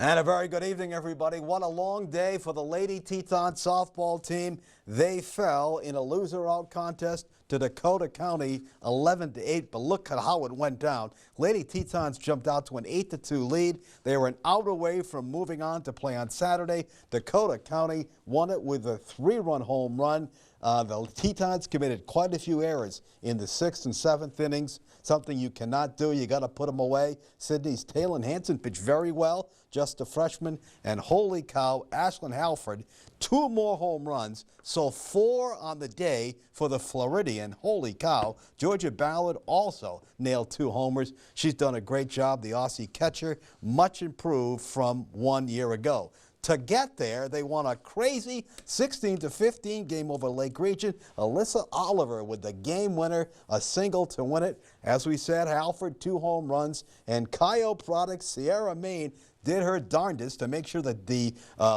And a very good evening, everybody. What a long day for the Lady Teton softball team. They fell in a loser-out contest to Dakota County 11-8, but look at how it went down. Lady Tetons jumped out to an 8-2 lead. They were an out away from moving on to play on Saturday. Dakota County won it with a 3-run home run. The Tetons committed quite a few errors in the 6th and 7th innings, something you cannot do. You got to put them away. Sydney's Taylor Hansen pitched very well, just a freshman. And holy cow, Ashlyn Halford, 2 more home runs, so 4 on the day for the Floridian. Holy cow. Georgia Ballard also nailed 2 homers. She's done a great job, the Aussie catcher, much improved from 1 year ago. To get there, they won a crazy 16-15 game over Lake Region. Alyssa Oliver with the game winner, a single to win it. As we said, Halford 2 home runs, and Coyote Products Sierra Main did her darndest to make sure that the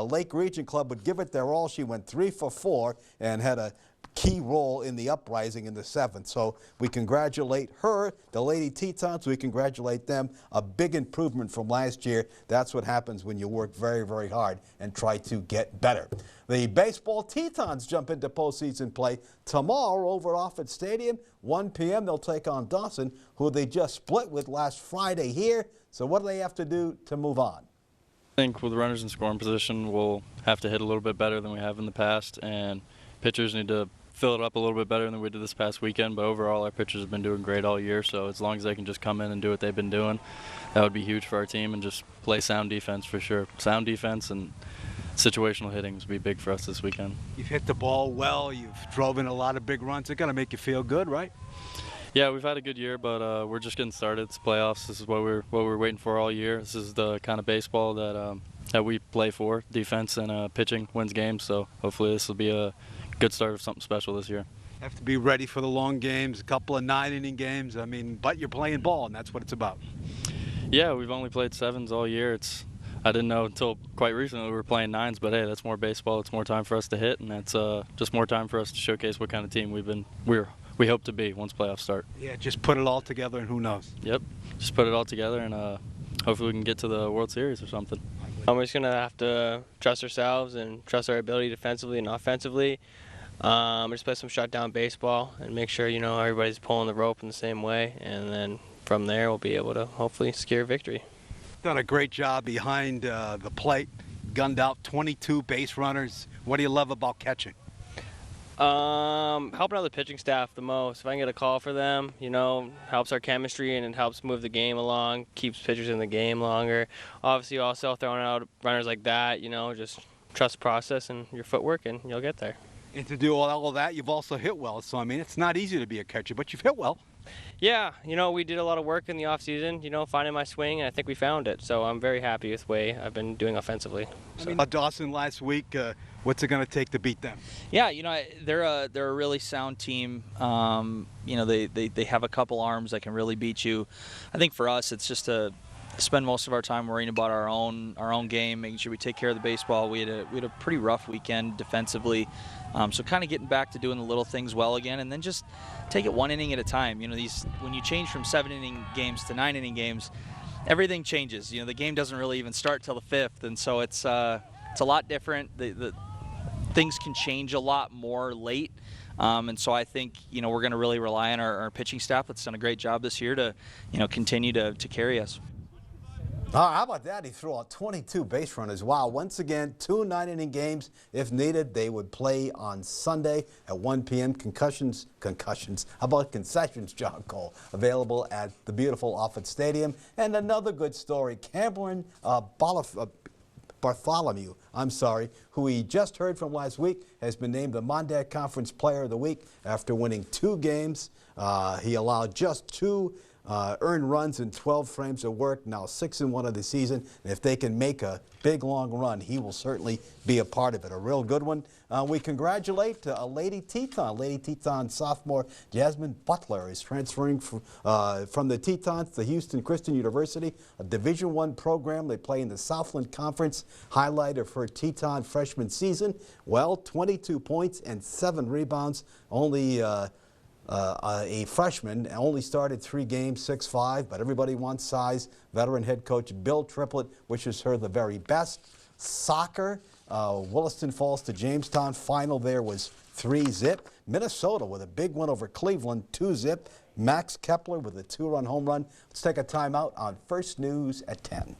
Lake Region club would give it their all. She went 3 for 4 and had a key role in the uprising in the 7th. So we congratulate her, the Lady Tetons. We congratulate them. A big improvement from last year. That's what happens when you work very, very hard and try to get better. The baseball Tetons jump into postseason play tomorrow over at Offutt Stadium. 1 p.m. they'll take on Dawson, who they just split with last Friday here. So what do they have to do to move on? I think with runners in scoring position, we'll have to hit a little bit better than we have in the past, and pitchers need to fill it up a little bit better than we did this past weekend. But overall, our pitchers have been doing great all year, so as long as they can just come in and do what they've been doing, that would be huge for our team, and just play sound defense for sure. Sound defense and situational hitting would be big for us this weekend. You've hit the ball well, you've drove in a lot of big runs. It's got to make you feel good, right? Yeah, we've had a good year, but we're just getting started. It's playoffs. This is what we're waiting for all year. This is the kind of baseball that we play for. Defense and pitching wins games, so hopefully this will be a good start of something special this year. Have to be ready for the long games, a couple of 9-inning games. I mean, but you're playing ball, and that's what it's about. Yeah, we've only played 7s all year. I didn't know until quite recently we were playing 9s, but hey, that's more baseball. It's more time for us to hit, and that's just more time for us to showcase what kind of team we hope to be once playoffs start. Yeah, just put it all together, and who knows? Yep, just put it all together, and hopefully we can get to the World Series or something. We're just going to have to trust ourselves and trust our ability defensively and offensively. Just play some shutdown baseball and make sure, everybody's pulling the rope in the same way. And then from there, we'll be able to hopefully secure victory. Done a great job behind the plate, gunned out 22 base runners. What do you love about catching? Helping out the pitching staff the most. If I can get a call for them, helps our chemistry and it helps move the game along, keeps pitchers in the game longer. Obviously, also throwing out runners like that, just trust the process and your footwork, and you'll get there. And to do all of that, you've also hit well. So, I mean, it's not easy to be a catcher, but you've hit well. Yeah, we did a lot of work in the off season, finding my swing, and I think we found it. So I'm very happy with the way I've been doing offensively. So. I mean, Dawson last week, what's it going to take to beat them? Yeah, they're a really sound team. They have a couple arms that can really beat you. I think for us, it's just to spend most of our time worrying about our own game, making sure we take care of the baseball. We had a pretty rough weekend defensively, so kind of getting back to doing the little things well again, and then just take it 1 inning at a time. When you change from 7-inning games to 9-inning games, everything changes. The game doesn't really even start till the 5th, and so it's a lot different. The things can change a lot more late. And so I think, we're going to really rely on our pitching staff that's done a great job this year to, continue to carry us. How about that? He threw out 22 base runners. Wow. Once again, 2 9-inning games. If needed, they would play on Sunday at 1 p.m. Concussions. How about concessions, John Cole? Available at the beautiful Offutt Stadium. And another good story, Cameron Bartholomew, who we just heard from last week, has been named the Monday Conference Player of the Week after winning 2 games. He allowed just 2 earned runs in 12 frames of work, now 6-1 of the season. And if they can make a big, long run, he will certainly be a part of it. A real good one. We congratulate Lady Teton. Lady Teton sophomore Jasmine Butler is transferring from the Tetons to Houston Christian University, a Division I program. They play in the Southland Conference. Highlight of her Teton freshman season, 22 points and 7 rebounds. Only a freshman, only started 3 games, 6'5", but everybody wants size. Veteran head coach Bill Triplett wishes her the very best. Soccer, Williston falls to Jamestown. Final there was 3-0. Minnesota with a big win over Cleveland, 2-0. Max Kepler with a 2-run home run. Let's take a timeout on First News at 10.